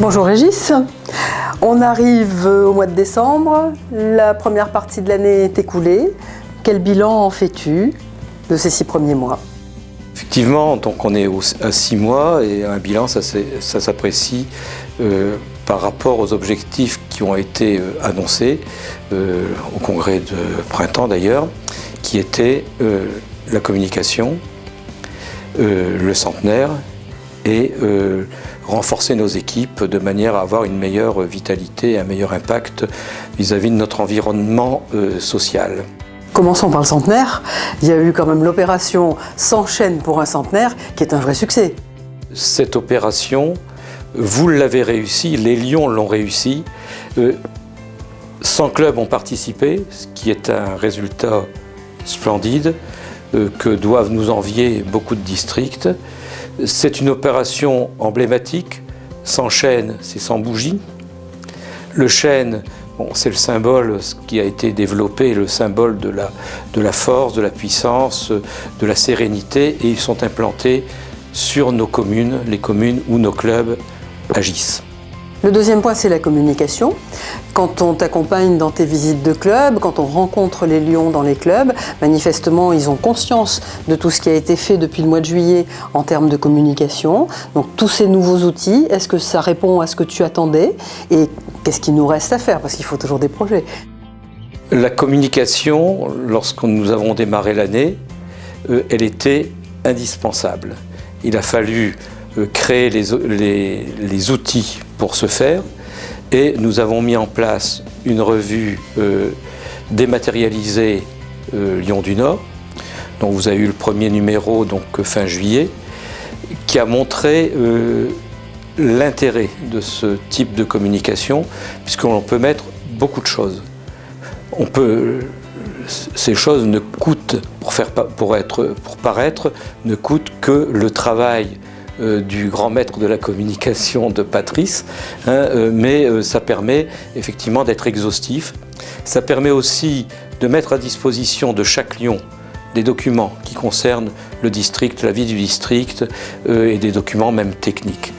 Bonjour Régis, on arrive au mois de décembre, la première partie de l'année est écoulée. Quel bilan en fais-tu de ces 6 premiers mois? Effectivement, donc on est à 6 mois et un bilan, ça s'apprécie par rapport aux objectifs qui ont été annoncés au congrès de printemps d'ailleurs, qui étaient la communication, le centenaire et renforcer nos équipes de manière à avoir une meilleure vitalité, un meilleur impact vis-à-vis de notre environnement social. Commençons par le centenaire. Il y a eu quand même l'opération Sans chaîne pour un centenaire qui est un vrai succès. Cette opération, vous l'avez réussi, les Lions l'ont réussi. 100 clubs ont participé, ce qui est un résultat splendide que doivent nous envier beaucoup de districts. C'est une opération emblématique. Sans chaîne, c'est sans bougie. Le chêne, bon, c'est le symbole qui a été développé, le symbole de la force, de la puissance, de la sérénité, et ils sont implantés sur nos communes, les communes où nos clubs agissent. Le deuxième point, c'est la communication. Quand on t'accompagne dans tes visites de club, quand on rencontre les Lions dans les clubs, manifestement, ils ont conscience de tout ce qui a été fait depuis le mois de juillet en termes de communication. Donc, tous ces nouveaux outils, est-ce que ça répond à ce que tu attendais? Et qu'est-ce qu'il nous reste à faire? Parce qu'il faut toujours des projets. La communication, lorsque nous avons démarré l'année, elle était indispensable. Il a fallu créer les outils pour ce faire, et nous avons mis en place une revue dématérialisée Lyon du Nord, dont vous avez eu le premier numéro donc fin juillet, qui a montré l'intérêt de ce type de communication, puisqu'on peut mettre beaucoup de choses. Ces choses ne coûtent, pour paraître, ne coûtent que le travail du grand maître de la communication de Patrice, mais ça permet effectivement d'être exhaustif. Ça permet aussi de mettre à disposition de chaque Lion des documents qui concernent le district, la vie du district, et des documents même techniques.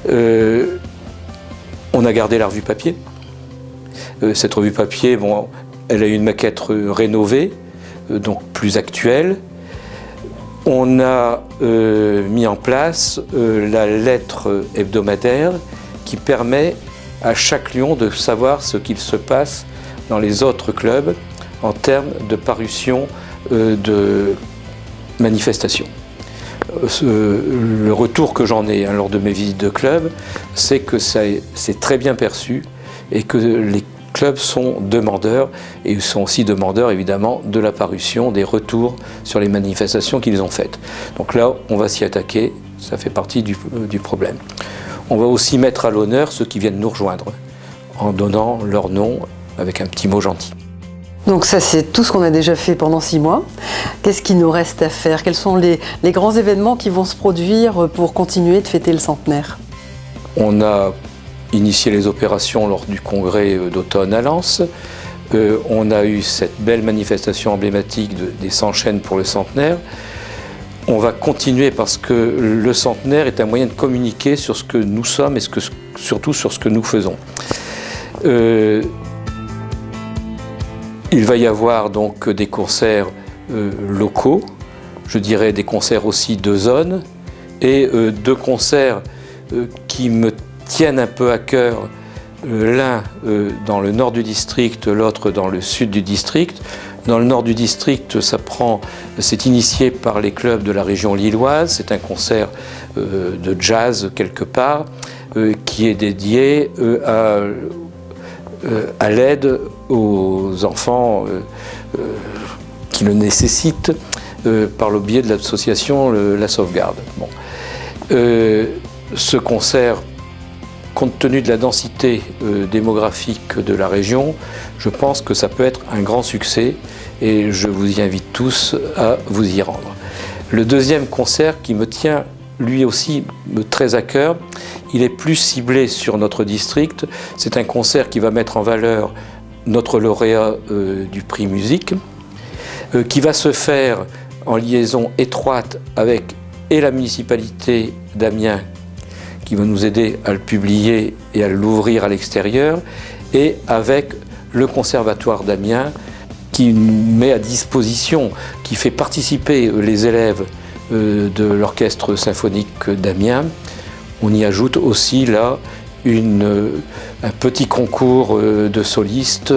On a gardé la revue papier. Cette revue papier, bon, elle a eu une maquette rénovée, donc plus actuelle. On a mis en place la lettre hebdomadaire qui permet à chaque Lion de savoir ce qu'il se passe dans les autres clubs en termes de parution de manifestations. Le retour que j'en ai lors de mes visites de club, c'est que c'est très bien perçu et que les clubs sont demandeurs, et ils sont aussi demandeurs évidemment de la parution, des retours sur les manifestations qu'ils ont faites. Donc là, on va s'y attaquer, ça fait partie du problème. On va aussi mettre à l'honneur ceux qui viennent nous rejoindre, en donnant leur nom avec un petit mot gentil. Donc ça, c'est tout ce qu'on a déjà fait pendant 6 mois. Qu'est-ce qu'il nous reste à faire? Quels sont les grands événements qui vont se produire pour continuer de fêter le centenaire? On a initié les opérations lors du congrès d'automne à Lens. On a eu cette belle manifestation emblématique des 100 chaînes pour le centenaire. On va continuer parce que le centenaire est un moyen de communiquer sur ce que nous sommes et surtout sur ce que nous faisons. Il va y avoir donc des concerts locaux, je dirais des concerts aussi de zone, et 2 concerts qui me tiennent un peu à cœur, l'un dans le nord du district, l'autre dans le sud du district. Dans le nord du district, c'est initié par les clubs de la région lilloise, c'est un concert de jazz quelque part, qui est dédié à l'aide aux enfants qui le nécessitent par le biais de l'association La Sauvegarde. Bon. Ce concert, compte tenu de la densité démographique de la région, je pense que ça peut être un grand succès et je vous y invite tous à vous y rendre. Le deuxième concert qui me tient lui aussi très à cœur, il est plus ciblé sur notre district. C'est un concert qui va mettre en valeur notre lauréat du prix musique, qui va se faire en liaison étroite avec et la municipalité d'Amiens, qui va nous aider à le publier et à l'ouvrir à l'extérieur, et avec le Conservatoire d'Amiens qui met à disposition, qui fait participer les élèves de l'Orchestre symphonique d'Amiens. On y ajoute aussi là un petit concours de solistes,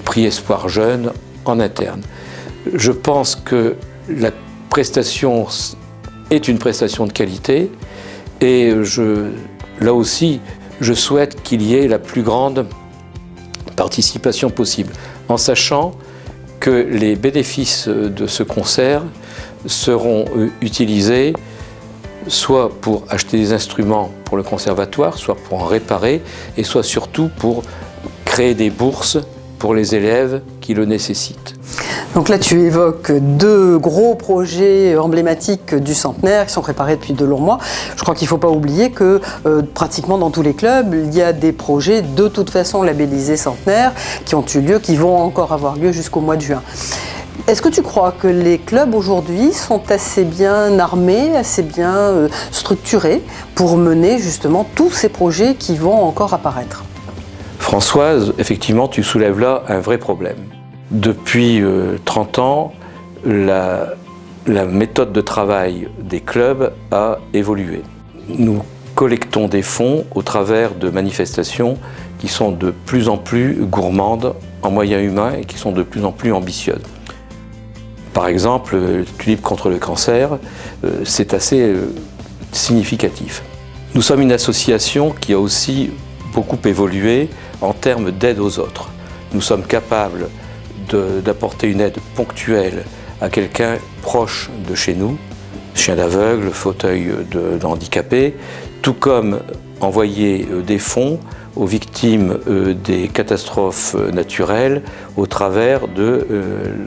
prix Espoir Jeune en interne. Je pense que la prestation est une prestation de qualité et là aussi, je souhaite qu'il y ait la plus grande participation possible, en sachant que les bénéfices de ce concert seront utilisés soit pour acheter des instruments pour le conservatoire, soit pour en réparer, et soit surtout pour créer des bourses pour les élèves qui le nécessitent. Donc là, tu évoques 2 gros projets emblématiques du centenaire qui sont préparés depuis de longs mois. Je crois qu'il ne faut pas oublier que pratiquement dans tous les clubs, il y a des projets de toute façon labellisés centenaire qui ont eu lieu, qui vont encore avoir lieu jusqu'au mois de juin. Est-ce que tu crois que les clubs aujourd'hui sont assez bien armés, assez bien structurés pour mener justement tous ces projets qui vont encore apparaître ? Françoise, effectivement, tu soulèves là un vrai problème. Depuis 30 ans, la méthode de travail des clubs a évolué. Nous collectons des fonds au travers de manifestations qui sont de plus en plus gourmandes en moyens humains et qui sont de plus en plus ambitieuses. Par exemple, Tulipe contre le cancer, c'est assez significatif. Nous sommes une association qui a aussi beaucoup évolué en termes d'aide aux autres. Nous sommes capables d'apporter une aide ponctuelle à quelqu'un proche de chez nous, chien d'aveugle, fauteuil d'handicapé, tout comme envoyer des fonds aux victimes des catastrophes naturelles au travers de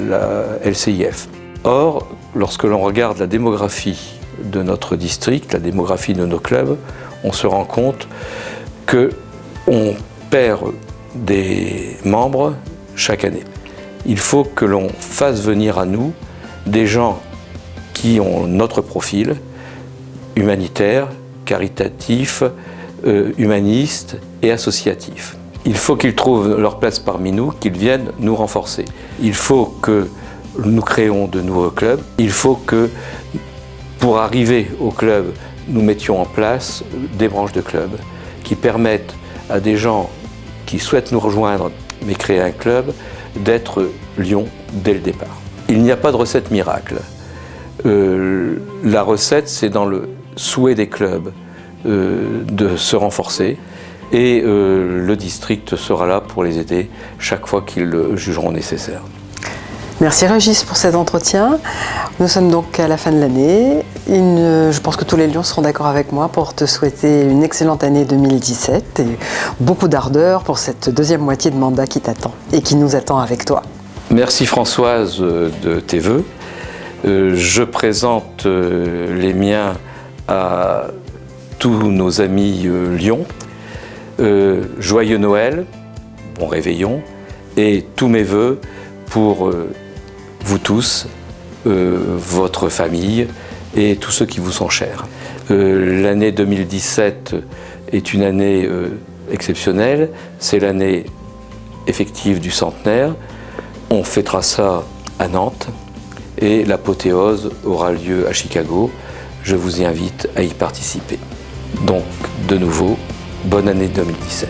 la LCIF. Or, lorsque l'on regarde la démographie de notre district, la démographie de nos clubs, on se rend compte qu'on perd des membres chaque année. Il faut que l'on fasse venir à nous des gens qui ont notre profil, humanitaire, caritatif, humaniste et associatif. Il faut qu'ils trouvent leur place parmi nous, qu'ils viennent nous renforcer. Il faut que nous créons de nouveaux clubs. Il faut que, pour arriver au club, nous mettions en place des branches de clubs qui permettent à des gens qui souhaitent nous rejoindre mais créer un club, d'être lions dès le départ. Il n'y a pas de recette miracle. La recette, c'est dans le souhait des clubs de se renforcer et le district sera là pour les aider chaque fois qu'ils le jugeront nécessaire. Merci Régis pour cet entretien. Nous sommes donc à la fin de l'année. Je pense que tous les Lions seront d'accord avec moi pour te souhaiter une excellente année 2017 et beaucoup d'ardeur pour cette deuxième moitié de mandat qui t'attend et qui nous attend avec toi. Merci Françoise de tes vœux. Je présente les miens à tous nos amis Lions. Joyeux Noël, bon réveillon et tous mes vœux pour vous tous, votre famille et tous ceux qui vous sont chers. L'année 2017 est une année exceptionnelle, c'est l'année effective du centenaire. On fêtera ça à Nantes et l'apothéose aura lieu à Chicago. Je vous y invite à y participer. Donc, de nouveau, bonne année 2017.